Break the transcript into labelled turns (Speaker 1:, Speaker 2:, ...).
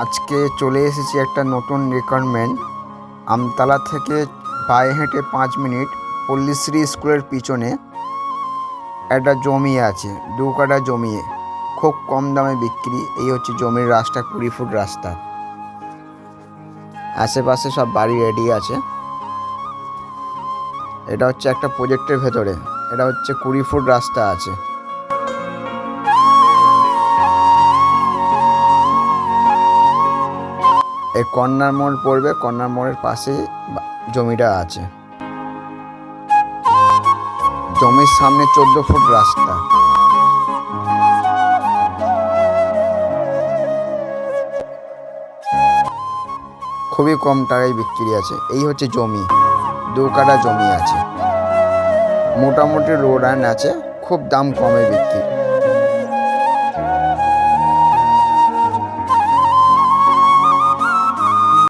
Speaker 1: আজকে চলে এসেছি একটা নতুন রিকোয়ারমেন্ট। আমতলা থেকে পায়ে হেঁটে 5 মিনিট পল্লীশ্রী স্কুলের পিছনে একটা জমি আছে, 2 কাঠা জমি, খুব কম দামে বিক্রি। এই হচ্ছে জমির রাস্তা, 20 ফুট রাস্তা, আশেপাশে সব বাড়ি রেডি আছে। এটা হচ্ছে একটা প্রজেক্টের ভেতরে, এটা হচ্ছে 20 ফুট রাস্তা আছে। এই কর্নার মোড় পড়বে, কর্নার মোড়ের পাশে জমিটা আছে। জমির সামনে 14 ফুট রাস্তা। খুবই কম টাকায় বিক্রি আছে। এই হচ্ছে জমি, 2 কাঠা জমি আছে, মোটামুটি রোড আইন আছে, খুব দাম কমে বিক্রি।